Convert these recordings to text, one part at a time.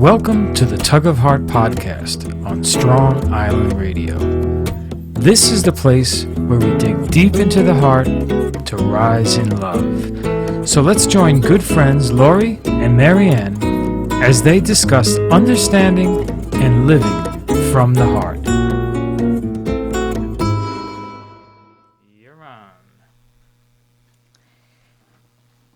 Welcome to the Tug of Heart podcast on Strong Island Radio. This is the place where we dig deep into the heart to rise in love. So let's join good friends Lori and Marianne as they discuss understanding and living from the heart. You're on.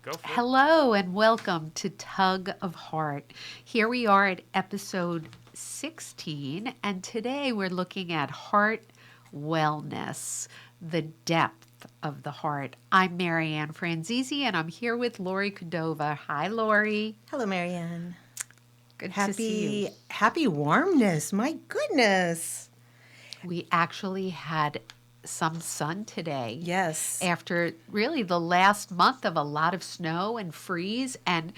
Go for it. Hello and welcome to Tug of Heart. Here we are at episode 16, and today we're looking at heart wellness, the depth of the heart. I'm Marianne Franzese, and I'm here with Lori Cordova. Hi, Lori. Hello, Marianne. Good to see you. Happy warmness. My goodness. We actually had some sun today. Yes. After really the last month of a lot of snow and freeze, and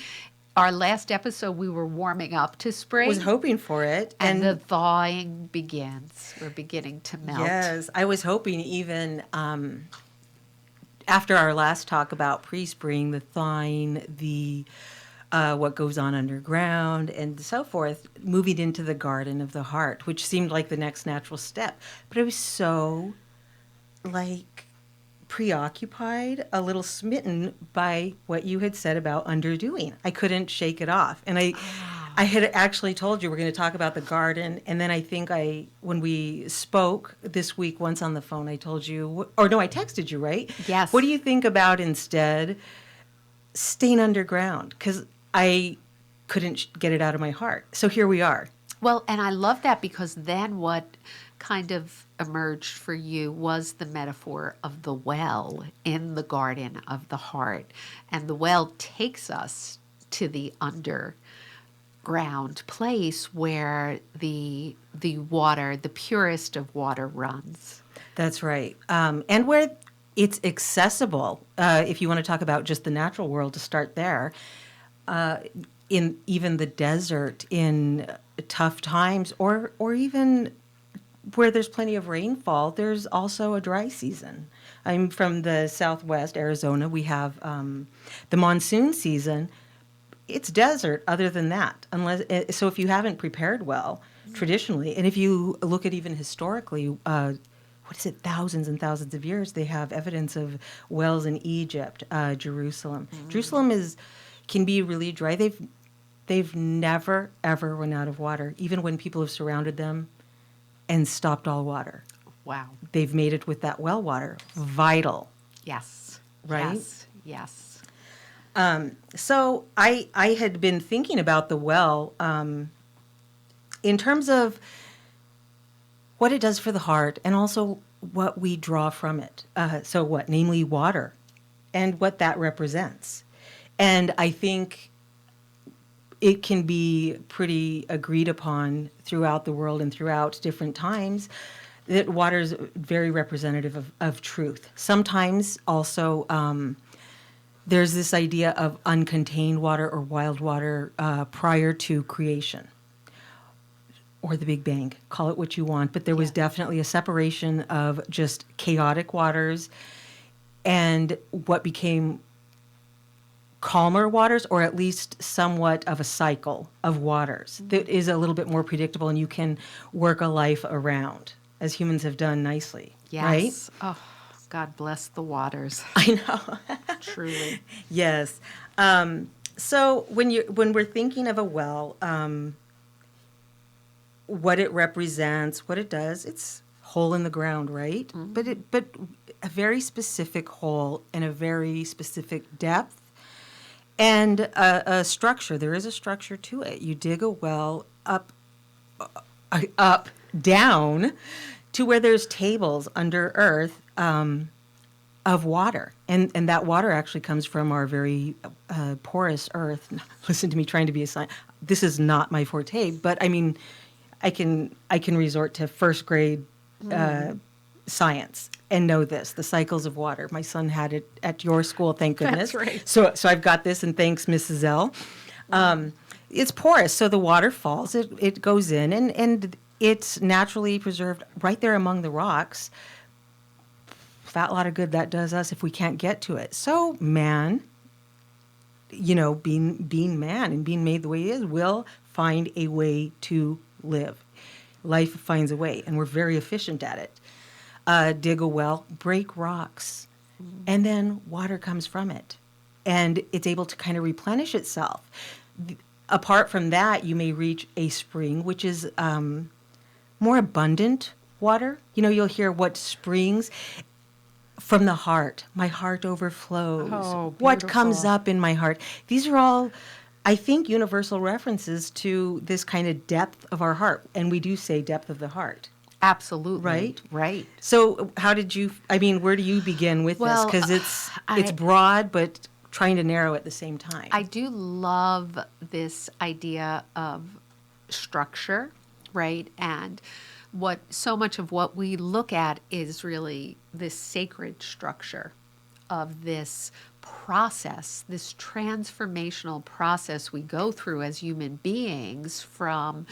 our last episode we were warming up to spring. Was hoping for it. And the thawing begins. We're beginning to melt. Yes. I was hoping even after our last talk about pre-spring, the thawing, the what goes on underground and so forth, moving into the garden of the heart, which seemed like the next natural step. But I was so preoccupied, a little smitten by what you had said about underdoing. I couldn't shake it off. And I had actually told you we're going to talk about the garden. And then I think when we spoke this week once on the phone, I told you, or no, I texted you, right? Yes. What do you think about instead staying underground? Because I couldn't get it out of my heart. So here we are. Well, and I love that because then what kind of emerged for you was the metaphor of the well in the garden of the heart. And the well takes us to the underground place where the water, the purest of water, runs. That's right. And where it's accessible, if you want to talk about just the natural world, to start there, in even the desert, in tough times, or even where there's plenty of rainfall, there's also a dry season. I'm from the Southwest, Arizona. We have the monsoon season. It's desert other than that. So if you haven't prepared well, traditionally, and if you look at even historically, thousands and thousands of years, they have evidence of wells in Egypt, Jerusalem. Mm-hmm. Jerusalem can be really dry. They've never, ever run out of water, even when people have surrounded them and stopped all water. Wow. They've made it with that well water. Vital. Yes. Right? Yes. So I had been thinking about the well in terms of what it does for the heart and also what we draw from it. Namely water and what that represents. And I think it can be pretty agreed upon throughout the world and throughout different times that water is very representative of truth. Sometimes also there's this idea of uncontained water or wild water prior to creation or the Big Bang. Call it what you want, but there was definitely a separation of just chaotic waters and what became calmer waters, or at least somewhat of a cycle of waters that is a little bit more predictable and you can work a life around, as humans have done nicely. Yes. Right? Oh, God bless the waters. I know. Truly. Yes. So when we're thinking of a well, what it represents, what it does, it's hole in the ground, right? Mm-hmm. But a very specific hole and a very specific depth. And a structure. There is a structure to it. You dig a well up, down, to where there's tables under earth of water. And that water actually comes from our very porous earth. Listen to me trying to be a scientist. This is not my forte, but I mean, I can resort to first grade science and know this, the cycles of water. My son had it at your school, thank goodness. That's right. So I've got this, and thanks, Mrs. L. It's porous, so the water falls, it goes in, and it's naturally preserved right there among the rocks. Fat lot of good that does us if we can't get to it. So man, being man and being made the way he is, will find a way to live. Life finds a way, and we're very efficient at it. Dig a well, break rocks, and then water comes from it. And it's able to kind of replenish itself. Apart from that, you may reach a spring, which is more abundant water. You know, you'll hear what springs from the heart. My heart overflows. Oh, what comes beautiful. up in my heart? These are all, I think, universal references to this kind of depth of our heart. And we do say depth of the heart. Absolutely. Right? Right. So how did you, I mean, where do you begin with Well, this? Because it's I- broad, but trying to narrow at the same time. I do love this idea of structure, right? And what so much of what we look at is really this sacred structure of this process, this transformational process we go through as human beings from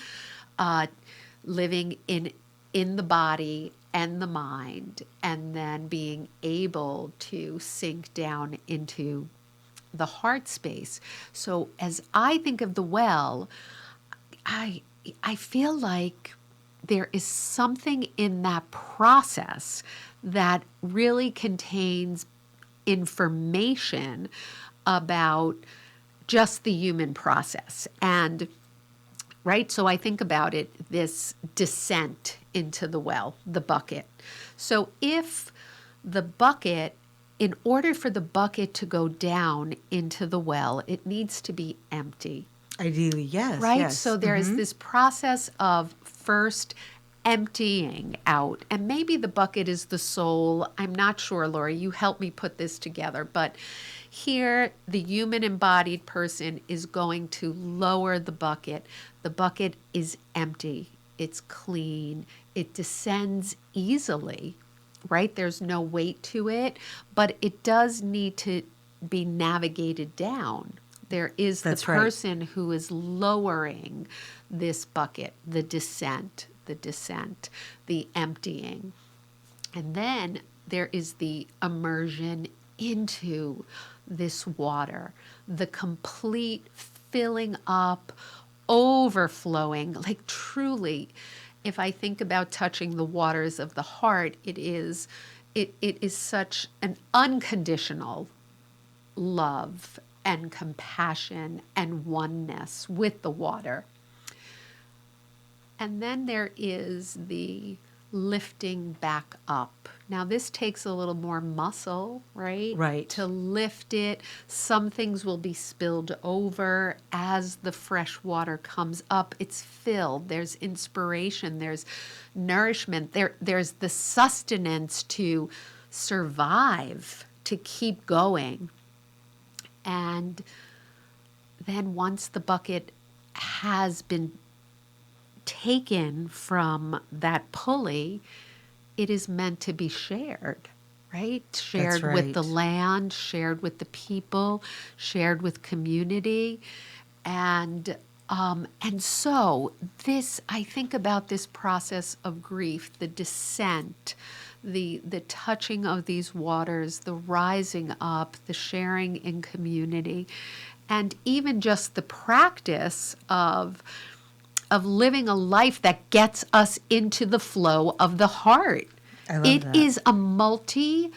living in the body and the mind, and then being able to sink down into the heart space. So as I think of the well, I feel like there is something in that process that really contains information about just the human process. And right, so I think about it, this descent into the well, the bucket. So if the bucket, in order for the bucket to go down into the well, it needs to be empty. Ideally, yes. Right? Yes. So there's this process of first emptying out. And maybe the bucket is the soul. I'm not sure, Lori. You help me put this together. But here, the human embodied person is going to lower the bucket. The bucket is empty. It's clean. It descends easily, right? There's no weight to it, but it does need to be navigated down. There is That's the right. person who is lowering this bucket, the descent, the emptying. And then there is the immersion into this water, the complete filling up, overflowing, like truly, if I think about touching the waters of the heart, it is such an unconditional love and compassion and oneness with the water. And then there is the lifting back up. Now, this takes a little more muscle, right? Right. To lift it. Some things will be spilled over as the fresh water comes up. It's filled. There's inspiration. There's nourishment. There's the sustenance to survive, to keep going. And then once the bucket has been taken from that pulley, it is meant to be shared, right? Shared with the right. land, shared with the people, shared with community. And so this, I think about this process of grief, the descent, the touching of these waters, the rising up, the sharing in community, and even just the practice of living a life that gets us into the flow of the heart. I love It that. is a multi-step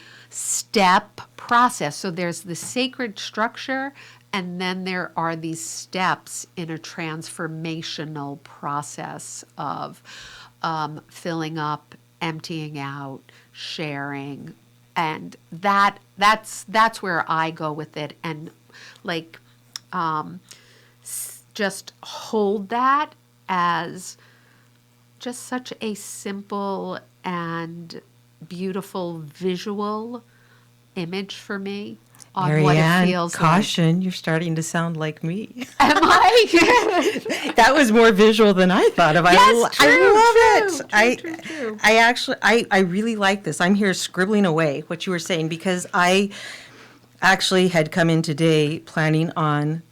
process. So there's the sacred structure, and then there are these steps in a transformational process of filling up, emptying out, sharing, and that's where I go with it, and like just hold that as just such a simple and beautiful visual image for me on what it Marianne, feels caution, you're starting to sound like me. like. Am I? That was more visual than I thought of. Yes, I love it. True. I actually, I really like this. I'm here scribbling away what you were saying, because I actually had come in today planning on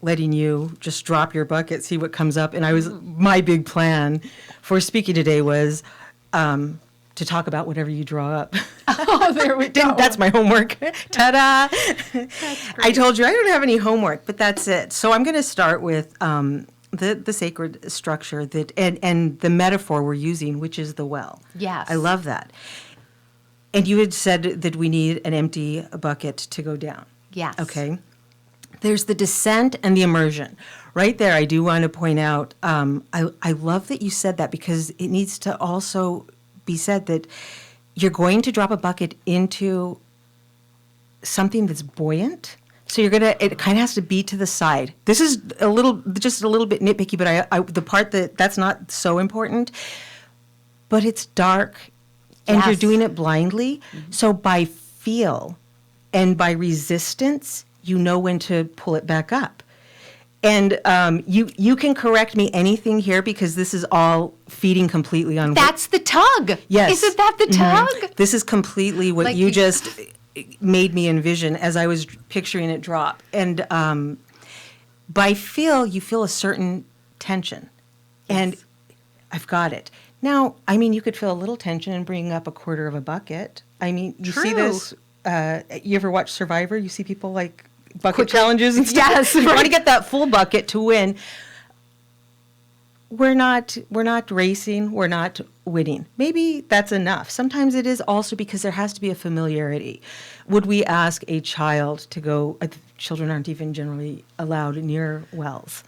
letting you just drop your bucket, see what comes up. And my big plan for speaking today was to to talk about whatever you draw up. Oh, there we go. That's my homework. Ta-da! I told you I don't have any homework, but that's it. So I'm going to start with the sacred structure that and the metaphor we're using, which is the well. Yes. I love that. And you had said that we need an empty bucket to go down. Yes. Okay. There's the descent and the immersion. Right there, I do want to point out, I love that you said that, because it needs to also be said that you're going to drop a bucket into something that's buoyant. So it kind of has to be to the side. This is just a little bit nitpicky, but the part that's not so important, but it's dark and you're Yes. doing it blindly. Mm-hmm. So by feel and by resistance, you know when to pull it back up. And you can correct me anything here, because this is all feeding completely on. That's the tug. Yes. Isn't that the tug? This is completely what Like you you- just made me envision as I was picturing it drop. And by feel, you feel a certain tension. And I've got it. Now, I mean, you could feel a little tension and bring up a quarter of a bucket. I mean, you see True. this. You ever watch Survivor? You see people like bucket challenges and stuff. Yes, You want right. to get that full bucket to win. We're not racing. We're not winning. Maybe that's enough. Sometimes it is also because there has to be a familiarity. Would we ask a child to go? Children aren't even generally allowed near wells.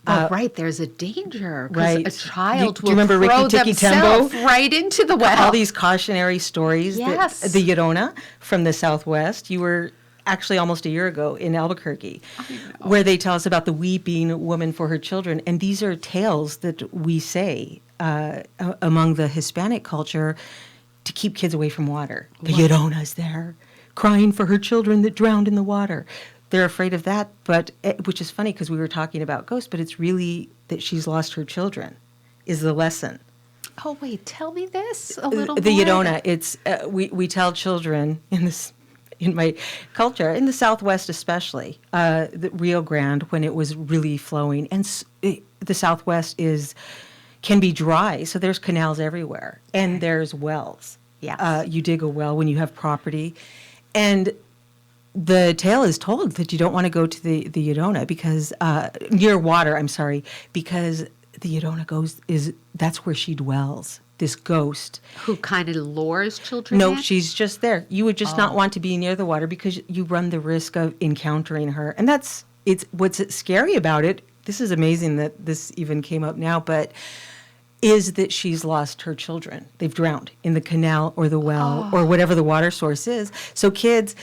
Oh, right. There's a danger because right. a child Do will you remember throw Ricky Tikki themselves Tembo? right into the well. All these cautionary stories. Yes. That, the Llorona from the Southwest. You were actually almost a year ago in Albuquerque, where they tell us about the weeping woman for her children. And these are tales that we say among the Hispanic culture to keep kids away from water. The Llorona's there, crying for her children that drowned in the water. They're afraid of that, but which is funny because we were talking about ghosts, but it's really that she's lost her children is the lesson. Oh, wait. Tell me this a little The more. Llorona, it's we tell children in my culture, in the Southwest especially, the Rio Grande, when it was really flowing, and the Southwest can be dry, so there's canals everywhere, and there's wells. Yes. You dig a well when you have property, and the tale is told that you don't want to go to the Llorona because near water. I'm sorry, because the Llorona that's where she dwells. This ghost. Who kind of lures children No, in? she's just there. You would just not want to be near the water because you run the risk of encountering her. And it's what's scary about it. This is amazing that this even came up now, but is that she's lost her children. They've drowned in the canal or the well or whatever the water source is. So kids,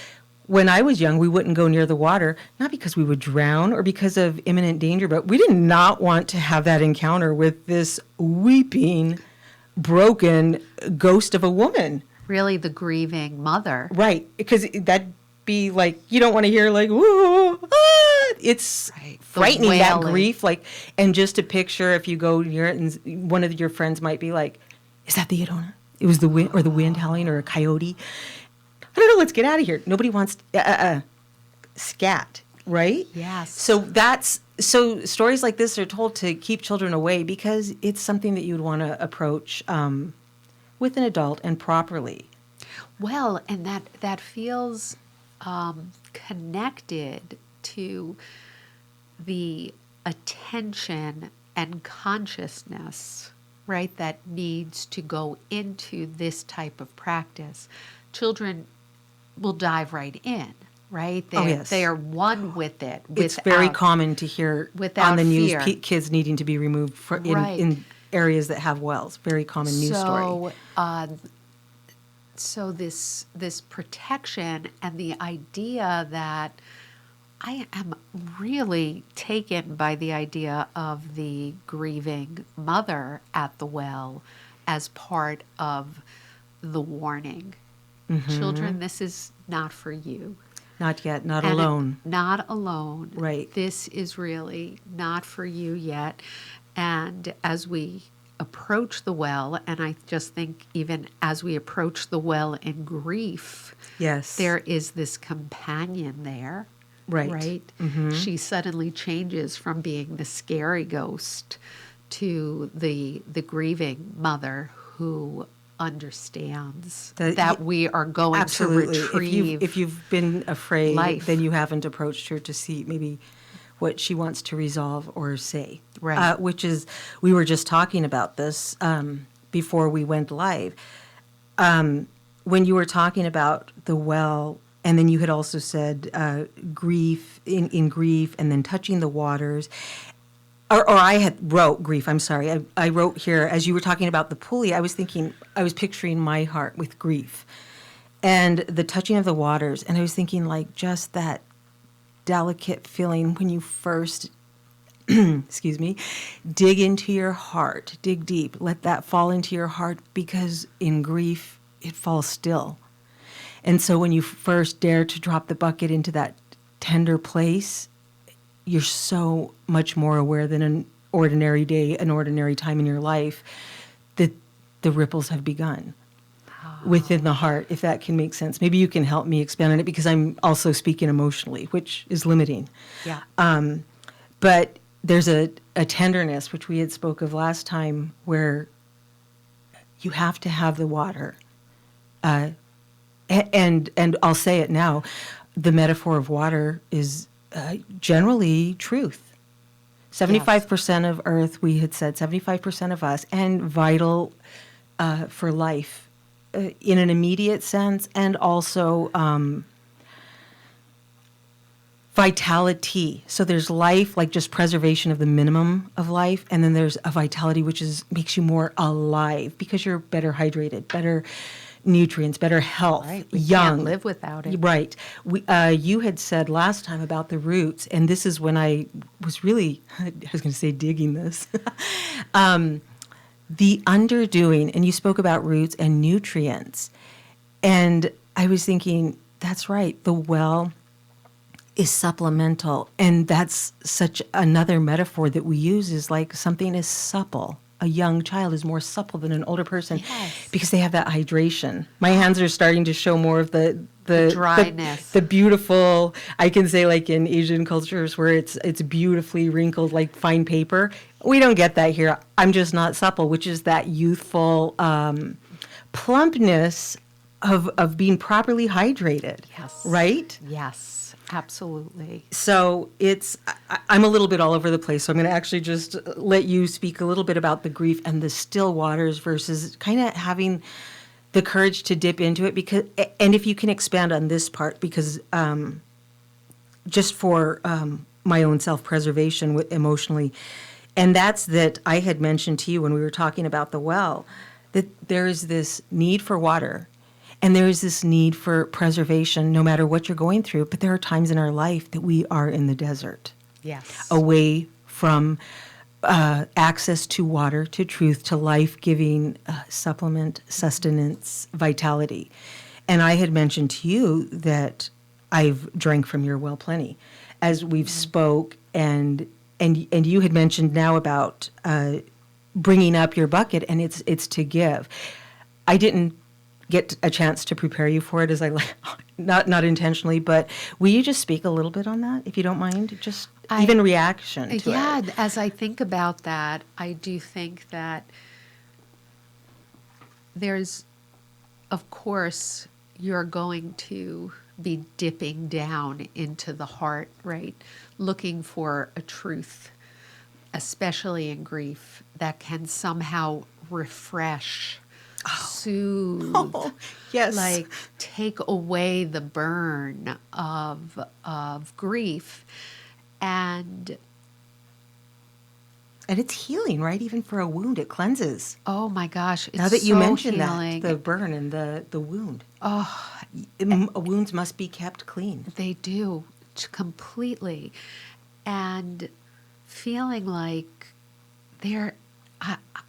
when I was young, we wouldn't go near the water, not because we would drown or because of imminent danger, but we did not want to have that encounter with this weeping, broken ghost of a woman. Really the grieving mother. Right, because that'd be like, you don't want to hear like, whoa, ah! It's Right. The frightening, that wailing. grief. Like, and just to picture if you go near it and one of your friends might be like, is that the Llorona? It was the wind or the wind howling or a coyote. I don't know, let's get out of here. Nobody wants scat, right? Yes. So stories like this are told to keep children away because it's something that you'd want to approach with an adult and properly. Well, and that feels connected to the attention and consciousness, right, that needs to go into this type of practice. Children will dive right in, right? Yes. They are one with it. It's very without- common to hear without on the news fear. kids needing to be removed Right. in areas that have wells. Very common news story. So this protection and the idea that I am really taken by the idea of the grieving mother at the well as part of the warning. Children, this is not for you. Not yet, not And alone. Not alone. Right. This is really not for you yet. And as we approach the well, and I just think even as we approach the well in grief, Yes. there is this companion there. Right. Right? She suddenly changes from being the scary ghost to the grieving mother who understands That- that we are going Absolutely. to retrieve. If you've been afraid, life. then you haven't approached her to see maybe what she wants to resolve or say. Right. Which is, we were just talking about this before we went live. When you were talking about the well, and then you had also said grief, in grief, and then touching the waters. Or I had wrote grief, I'm sorry. I wrote here, as you were talking about the pulley, I was picturing my heart with grief and the touching of the waters. And I was thinking, like, just that delicate feeling when you first, excuse me, dig into your heart, dig deep, let that fall into your heart, because in grief, it falls still. And so when you first dare to drop the bucket into that tender place, you're so much more aware than an ordinary day, an ordinary time in your life, that the ripples have begun within the heart, if that can make sense. Maybe you can help me expand on it, because I'm also speaking emotionally, which is limiting. Yeah. But there's a tenderness, which we had spoke of last time, where you have to have the water. And I'll say it now, the metaphor of water is generally truth. 75% of Earth, we had said, 75% of us, and vital for life in an immediate sense, and also vitality. So there's life, like just preservation of the minimum of life, and then there's a vitality which makes you more alive because you're better hydrated, better nutrients, better health, Right. We young. can't live without it. Right. You had said last time about the roots, and this is when I was really, I was going to say digging this, the underdoing, and you spoke about roots and nutrients. And I was thinking, that's right, the well is supplemental. And that's such another metaphor that we use, is like something is supple. A young child is more supple than an older person, Yes. because they have that hydration. My hands are starting to show more of the dryness. the beautiful. I can say, like in Asian cultures where it's beautifully wrinkled like fine paper. We don't get that here. I'm just not supple, which is that youthful plumpness of being properly hydrated. Yes. Right? Yes. Absolutely. So I'm a little bit all over the place. So I'm going to actually just let you speak a little bit about the grief and the still waters versus kind of having the courage to dip into it. Because, and if you can expand on this part, because just for my own self-preservation emotionally, and that's that I had mentioned to you when we were talking about the well, that there is this need for water. And there is this need for preservation no matter what you're going through. But there are times in our life that we are in the desert, Yes. away from access to water, to truth, to life-giving supplement, sustenance, vitality. And I had mentioned to you that I've drank from your well plenty, as we've spoke, and you had mentioned now about bringing up your bucket, and it's to give. I didn't get a chance to prepare you for it, as I not intentionally, but will you just speak a little bit on that, if you don't mind? Just even reaction to it. Yeah, as I think about that, I do think that there's, of course, you're going to be dipping down into the heart, right? Looking for a truth, especially in grief, that can somehow refresh, soothe, Yes. like take away the burn of grief. And it's healing, right? Even for a wound, it cleanses. oh my gosh, it's Now that you so mentioned healing. that, the burn and the wound. Oh, Wounds must be kept clean. they do, completely. And feeling like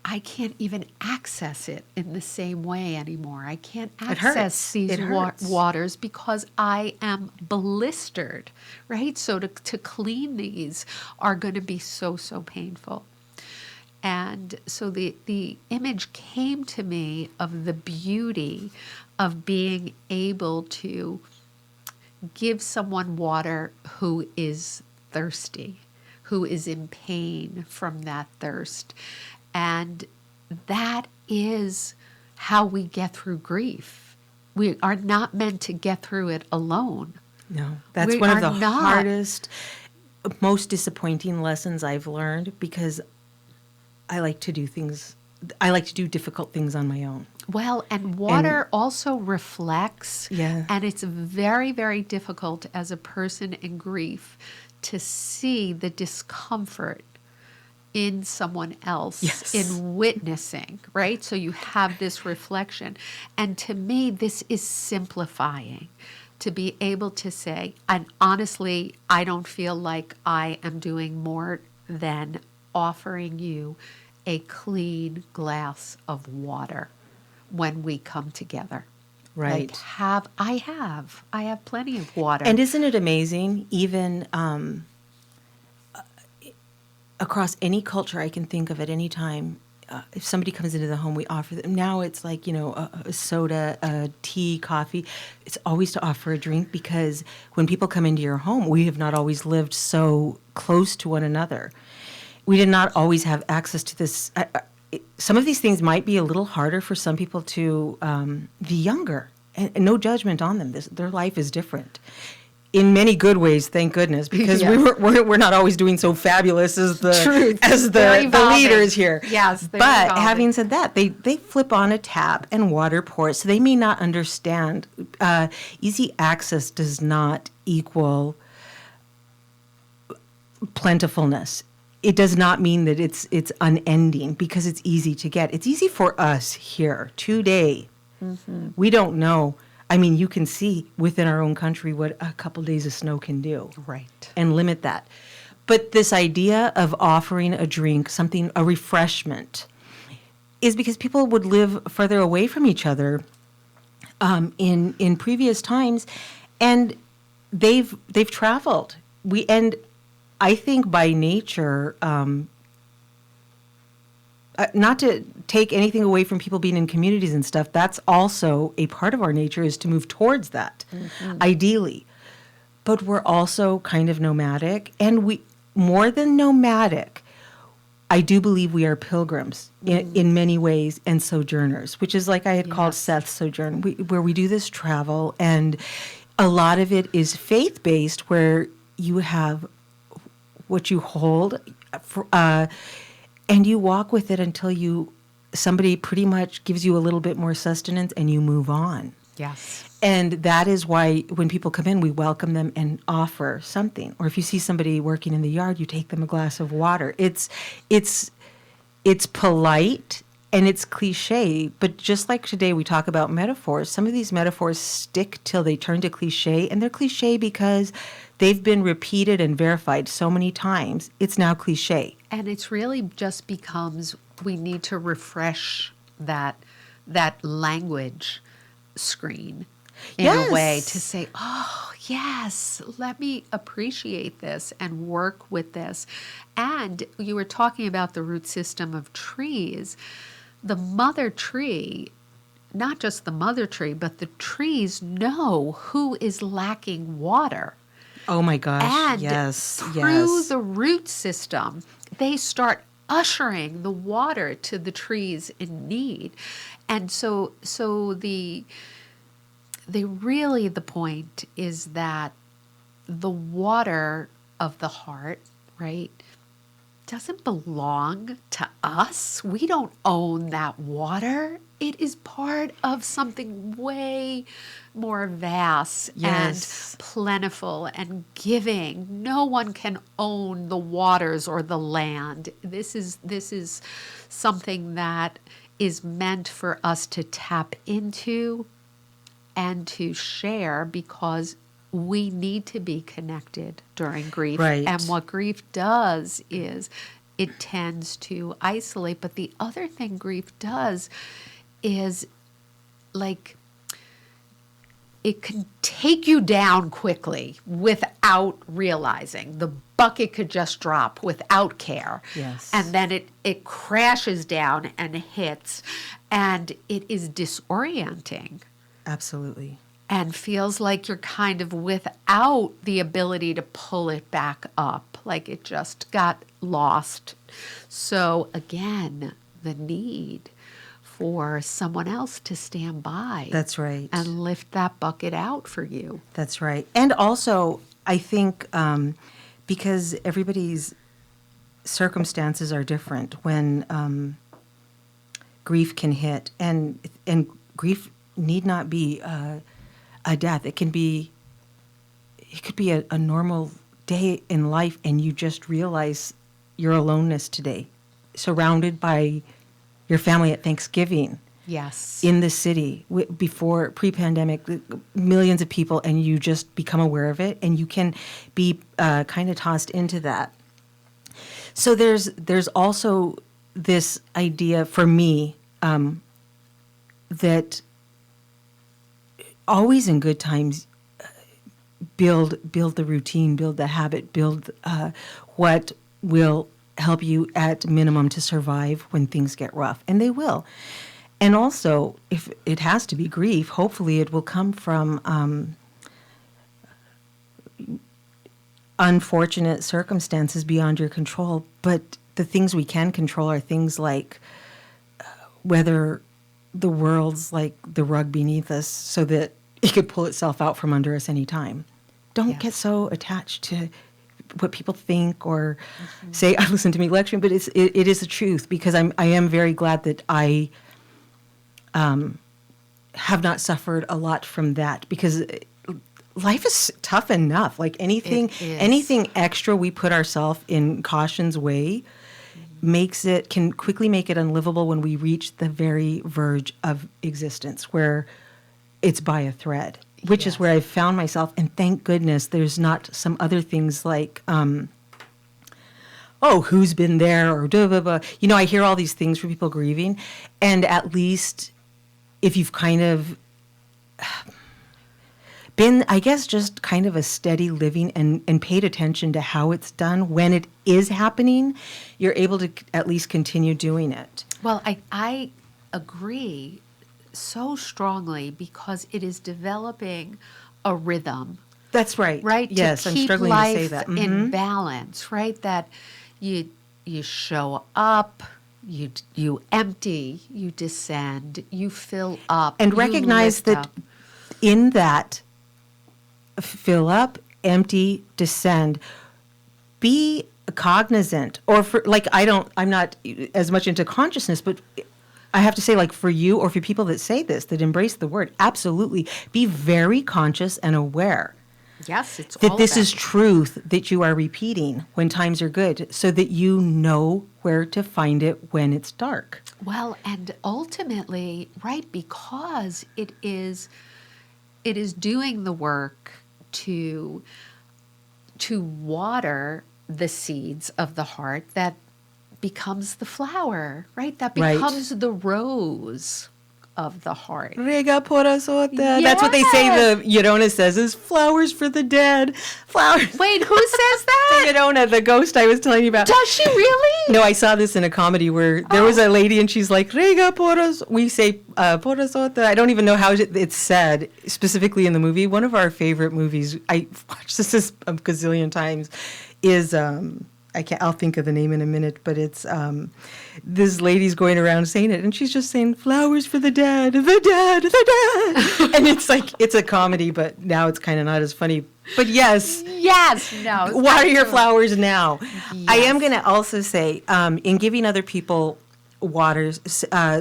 I can't even access it in the same way anymore. I can't It hurts. access these It hurts. waters because I am blistered, right? So to clean these are going to be so painful. And so the image came to me of the beauty of being able to give someone water who is thirsty, who is in pain from that thirst. And that is how we get through grief. We are not meant to get through it alone. No, that's We one of are the not. hardest, most disappointing lessons I've learned, because I like to do difficult things on my own. Well, and water also reflects, Yeah. and it's very, very difficult as a person in grief to see the discomfort in someone else, Yes. in witnessing, right? So you have this reflection. And to me, this is simplifying, to be able to say, and honestly, I don't feel like I am doing more than offering you a clean glass of water when we come together. Right. Like I have plenty of water. And isn't it amazing, even across any culture I can think of at any time, if somebody comes into the home, we offer them. Now it's like, a soda, a tea, coffee. It's always to offer a drink, because when people come into your home, we have not always lived so close to one another. We did not always have access to this. Some of these things might be a little harder for some people to be younger, and no judgment on them. Their life is different. In many good ways, thank goodness, because Yes. we're not always doing so fabulous as the Truth. as They're the evolving. leaders here. Yes, they're but evolving. having said that, they flip on a tap and water pours, so they may not understand. Easy access does not equal plentifulness. It does not mean that it's unending, because it's easy to get. It's easy for us here today. Mm-hmm. We don't know. I mean, you can see within our own country what a couple days of snow can do. Right. And limit that. But this idea of offering a drink, a refreshment, is because people would live further away from each other in previous times, and they've traveled. And I think by nature, not to take anything away from people being in communities and stuff, that's also a part of our nature, is to move towards that, ideally. But we're also kind of nomadic, and more than nomadic, I do believe we are pilgrims in many ways, and sojourners, which is like I had called Seth's sojourn, where we do this travel, and a lot of it is faith-based, where you have what you hold, and you walk with it until somebody pretty much gives you a little bit more sustenance, and you move on. Yes. And that is why when people come in, we welcome them and offer something. Or if you see somebody working in the yard, you take them a glass of water. It's polite and it's cliche, but just like today we talk about metaphors, some of these metaphors stick till they turn to cliche, and they're cliche because they've been repeated and verified so many times, it's now cliche. And it's really just becomes, we need to refresh that language screen in a way to say, oh, yes, let me appreciate this and work with this. And you were talking about the root system of trees. The mother tree, not just the mother tree, but the trees know who is lacking water. Oh my gosh, And yes, through yes. the root system, they start ushering the water to the trees in need. And so the point is that the water of the heart, right, doesn't belong to us. We don't own that water. It is part of something way more vast Yes. and plentiful and giving. No one can own the waters or the land. This is something that is meant for us to tap into and to share, because we need to be connected during grief. Right. And what grief does is it tends to isolate. But the other thing grief does is, like, it can take you down quickly without realizing. The bucket could just drop without care. Yes. And then it crashes down and hits, and it is disorienting. Absolutely. And feels like you're kind of without the ability to pull it back up, like it just got lost. So again, the need for someone else to stand by. That's right. And lift that bucket out for you. That's right. And also, I think because everybody's circumstances are different when grief can hit, and grief need not be a death. It could be a normal day in life, and you just realize your aloneness today, surrounded by your family at Thanksgiving. Yes. In the city, before pre-pandemic, millions of people, and you just become aware of it, and you can be kind of tossed into that. So there's also this idea for me that always in good times, build the routine, build the habit, build what will help you at minimum to survive when things get rough, and they will. And also, if it has to be grief, hopefully it will come from unfortunate circumstances beyond your control. But the things we can control are things like whether the world's like the rug beneath us so that it could pull itself out from under us anytime. Don't get so attached to what people think or say. I listen to me lecturing, but it is the truth, because I am very glad that I have not suffered a lot from that, because life is tough enough. Like anything extra we put ourselves in caution's way can quickly make it unlivable when we reach the very verge of existence where it's by a thread, which is where I've found myself. And thank goodness there's not some other things like, who's been there, or blah, blah, blah. You know, I hear all these things for people grieving, and at least if you've kind of been, I guess, just kind of a steady living and paid attention to how it's done when it is happening, you're able to at least continue doing it. Well, I agree so strongly, because it is developing a rhythm. That's right. Right? Yes, to I'm keep struggling life to say that. in balance, right? That you show up, you empty, you descend, you fill up, And you recognize lift that up. in that fill up, empty, descend, be cognizant, or I'm not as much into consciousness, but I have to say, like, for you or for people that say this, that embrace the word, absolutely be very conscious and aware. Yes, it's That all this about is truth that you are repeating when times are good, so that you know where to find it when it's dark. Well, and ultimately, right, because it is doing the work to water the seeds of the heart that becomes the flower, right? That Right. becomes the rose of the heart. Rega pora sota. That's what they say. The Llorona says is flowers for the dead. Flowers. Wait, who says that? Llorona, the ghost I was telling you about. Does she really? No, I saw this in a comedy where there was a lady and she's like, Rega poros. We say pora sota. I don't even know how it's said specifically in the movie. One of our favorite movies, I watched this a gazillion times, is I'll think of the name in a minute, but it's this lady's going around saying it, and she's just saying flowers for the dead, the dead, the dead. And it's like, it's a comedy, but now it's kind of not as funny. But yes. Yes, no. Water your flowers now. Yes. I am going to also say, in giving other people waters,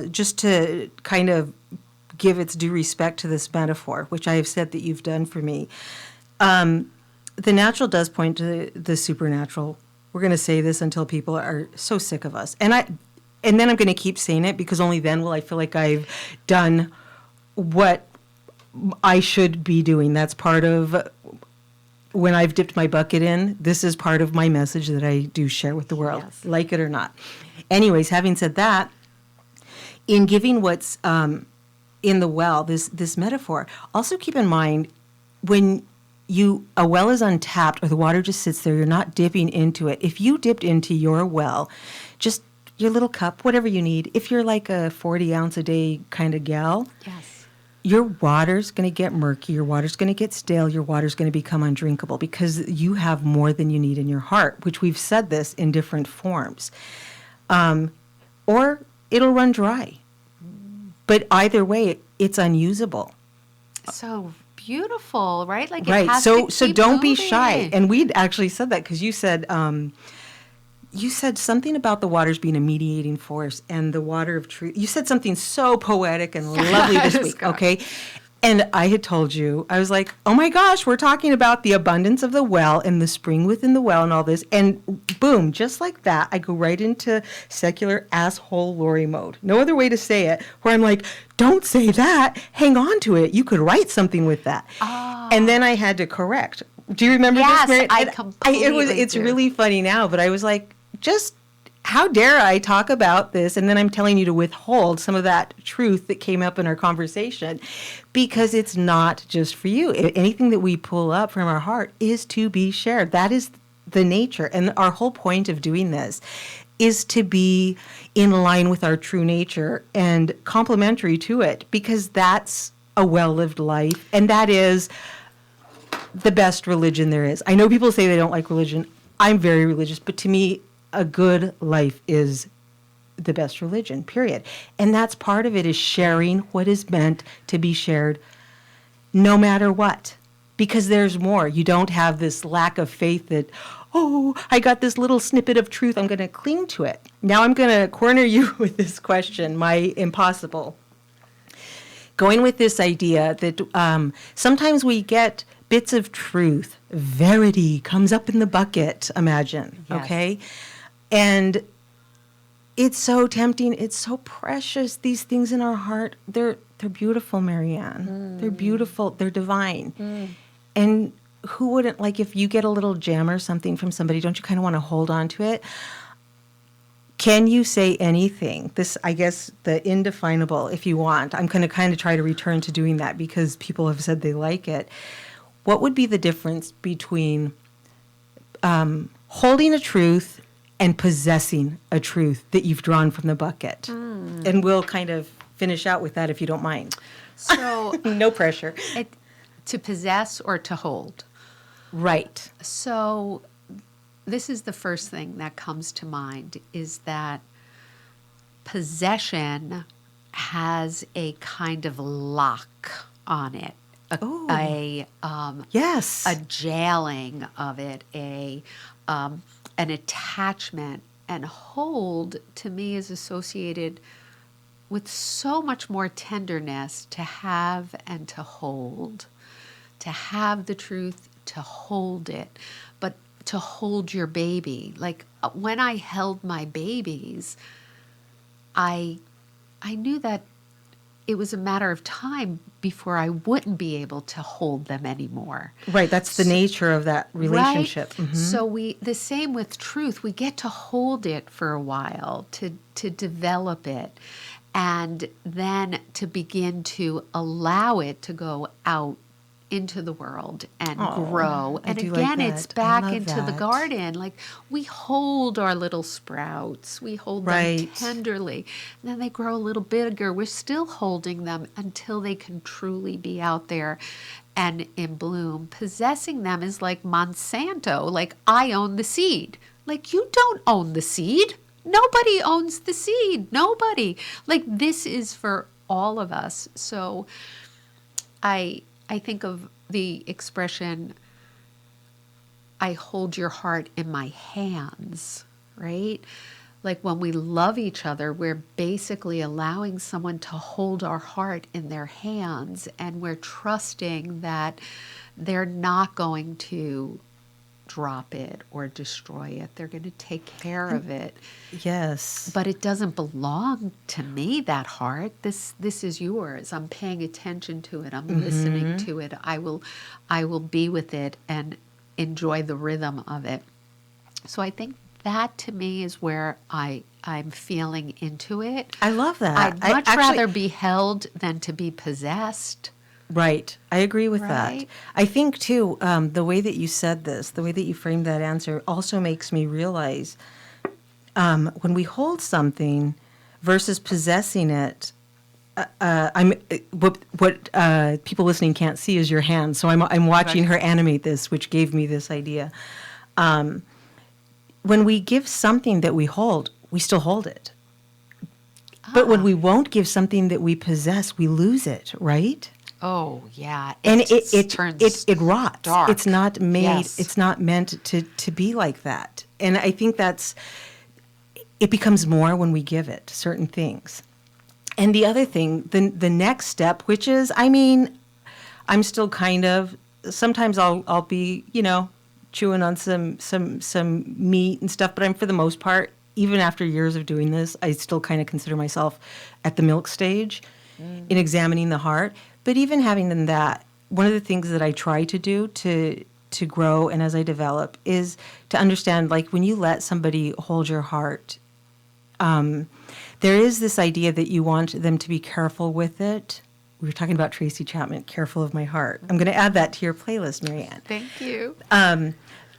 just to kind of give its due respect to this metaphor, which I have said that you've done for me, the natural does point to the supernatural. We're going to say this until people are so sick of us. And then I'm going to keep saying it, because only then will I feel like I've done what I should be doing. That's part of when I've dipped my bucket in. This is part of my message that I do share with the world, Yes. like it or not. Anyways, having said that, in giving what's in the well, this metaphor, also keep in mind when a well is untapped or the water just sits there, you're not dipping into it. If you dipped into your well, just your little cup, whatever you need, if you're like a 40 ounce a day kind of gal, Yes. your water's going to get murky, your water's going to get stale, your water's going to become undrinkable, because you have more than you need in your heart, which we've said this in different forms. Or it'll run dry. But either way, it's unusable. So beautiful, right? Like it Right. has So to so keep don't be shy. moving. And we'd actually said that because you said something about the waters being a mediating force and the water of truth. You said something so poetic and lovely this week, okay? And I had told you, I was like, oh my gosh, we're talking about the abundance of the well and the spring within the well and all this. And boom, just like that, I go right into secular asshole Lori mode. No other way to say it, where I'm like, don't say that. Hang on to it. You could write something with that. And then I had to correct. Do you remember Yes, this, Mary? I And completely It's do. really funny now, but I was like, just how dare I talk about this? And then I'm telling you to withhold some of that truth that came up in our conversation because it's not just for you. Anything that we pull up from our heart is to be shared. That is the nature. And our whole point of doing this is to be in line with our true nature and complementary to it because that's a well-lived life. And that is the best religion there is. I know people say they don't like religion. I'm very religious, but to me, a good life is the best religion, period. And that's part of it is sharing what is meant to be shared no matter what. Because there's more. You don't have this lack of faith that, oh, I got this little snippet of truth, I'm going to cling to it. Now I'm going to corner you with this question, my impossible. Going with this idea that sometimes we get bits of truth, verity comes up in the bucket, imagine, Yes. okay? And it's so tempting. It's so precious. These things in our heart, they're beautiful, Marianne. They're beautiful. They're divine. And who wouldn't, like if you get a little gem or something from somebody, don't you kind of want to hold on to it? Can you say anything? This, I guess, the indefinable, if you want. I'm going to kind of try to return to doing that because people have said they like it. What would be the difference between holding a truth and possessing a truth that you've drawn from the bucket? And we'll kind of finish out with that if you don't mind. So No pressure. to possess or to hold. Right. So this is the first thing that comes to mind is that possession has a kind of lock on it. Yes. A jailing of it, an attachment, and hold to me is associated with so much more tenderness to have and to hold, to have the truth, to hold it, but to hold your baby. Like when I held my babies, I knew that it was a matter of time before I wouldn't be able to hold them anymore. Right. That's the nature of that relationship. Right? So the same with truth. We get to hold it for a while, to develop it, and then to begin to allow it to go out into the world and grow. I And do like again, it's that. I back love into the that. garden. Like we hold our little sprouts. We hold them Right. tenderly. And then they grow a little bigger. We're still holding them until they can truly be out there and in bloom. Possessing them is like Monsanto. Like I own the seed. Like you don't own the seed. Nobody owns the seed. Nobody. Like this is for all of us. So I think of the expression, I hold your heart in my hands, right? Like when we love each other, we're basically allowing someone to hold our heart in their hands, and we're trusting that they're not going to drop it or destroy it. They're going to take care of it. Yes. But it doesn't belong to me, that heart. This is yours. I'm paying attention to it. I'm listening to it. I will be with it and enjoy the rhythm of it. So I think that to me is where I'm feeling into it. I love that. I'd much rather be held than to be possessed. Right. I agree with that. Right? I think, too, the way that you said this, the way that you framed that answer also makes me realize when we hold something versus possessing it, what people listening can't see is your hand. So I'm watching her animate this, which gave me this idea. When we give something that we hold, we still hold it. But when we won't give something that we possess, we lose it, right? Oh, yeah. And it turns it rots. dark. It's not made. Yes. It's not meant to be like that. And I think it becomes more when we give it certain things. And the other thing, the next step, which is, I mean, I'm still kind of, sometimes I'll be, chewing on some meat and stuff, but I'm, for the most part, even after years of doing this, I still kind of consider myself at the milk stage in examining the heart. But even having done that, one of the things that I try to do to grow and as I develop is to understand, like, when you let somebody hold your heart, there is this idea that you want them to be careful with it. We were talking about Tracy Chapman, Careful of My Heart. I'm going to add that to your playlist, Marianne. Thank you.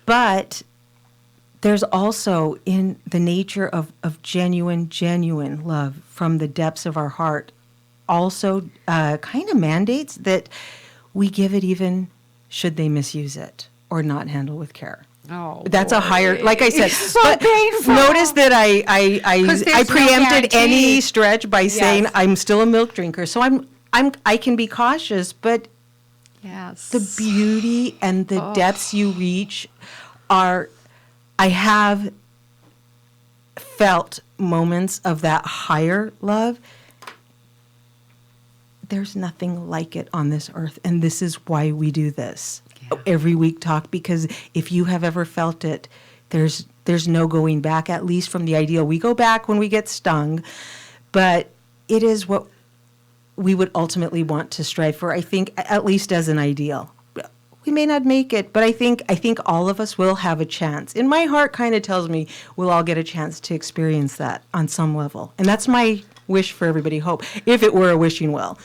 But there's also, in the nature of genuine love from the depths of our heart, also kind of mandates that we give it even should they misuse it or not handle with care. Oh, that's boy. a higher, like I said. It's so but painful. Notice that I 'Cause there's no preempted guarantee. any stretch by saying Yes. I'm still a milk drinker. So I can be cautious, but Yes. the beauty and the depths you reach are, I have felt moments of that higher love. There's nothing like it on this earth, and this is why we do this every week talk, because if you have ever felt it, there's no going back, at least from the ideal. We go back when we get stung, but it is what we would ultimately want to strive for, I think, at least as an ideal. We may not make it, but I think all of us will have a chance. And my heart kind of tells me we'll all get a chance to experience that on some level. And that's my wish for everybody, hope, if it were a wishing well.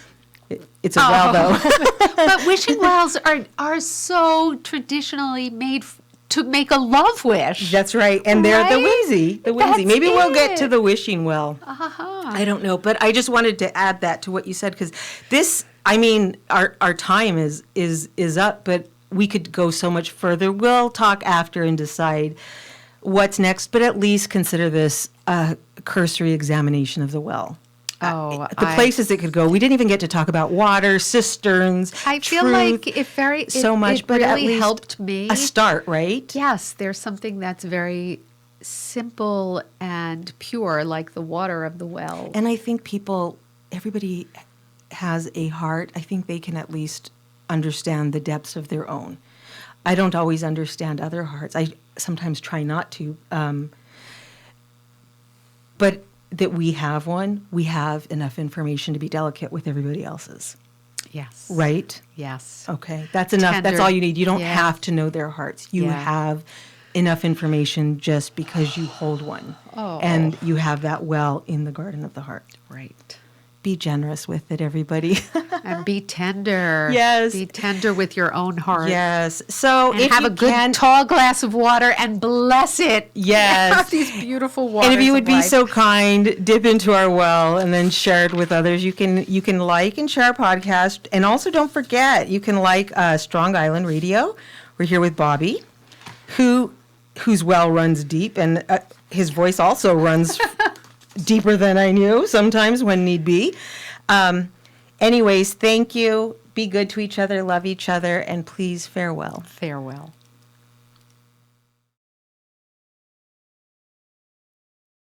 It's a well, though. But wishing wells are so traditionally made to make a love wish. That's right. And they're the Right? whimsy. The whimsy. That's Maybe we'll get to it. the wishing well. Uh-huh. I don't know. But I just wanted to add that to what you said, because this, I mean, our time is up, but we could go so much further. We'll talk after and decide what's next, but at least consider this a cursory examination of the well. Oh, The places it could go. We didn't even get to talk about water, cisterns. I feel truth, like it so much, it but at really least helped me. a start, right? Yes, there's something that's very simple and pure, like the water of the well. And I think everybody has a heart. I think they can at least understand the depths of their own. I don't always understand other hearts. I sometimes try not to. But that we have one, we have enough information to be delicate with everybody else's. Yes. Right? Yes. Okay. That's enough. That's Tender. all you need. You don't Yeah. have to know their hearts. You Yeah. have enough information just because you hold one. Oh. And you have that well in the garden of the heart. Right. Be generous with it, everybody. And be tender. Yes. Be tender with your own heart. Yes. So And if have you a good can, tall glass of water and bless it. Yes. These beautiful waters. and if you would of be life. so kind, dip into our well and then share it with others. You can like and share our podcast, and also don't forget you can like Strong Island Radio. We're here with Bobby, whose well runs deep, and his voice also runs deeper than I knew sometimes when need be. Anyways, thank you. Be good to each other, love each other, and please farewell. Farewell.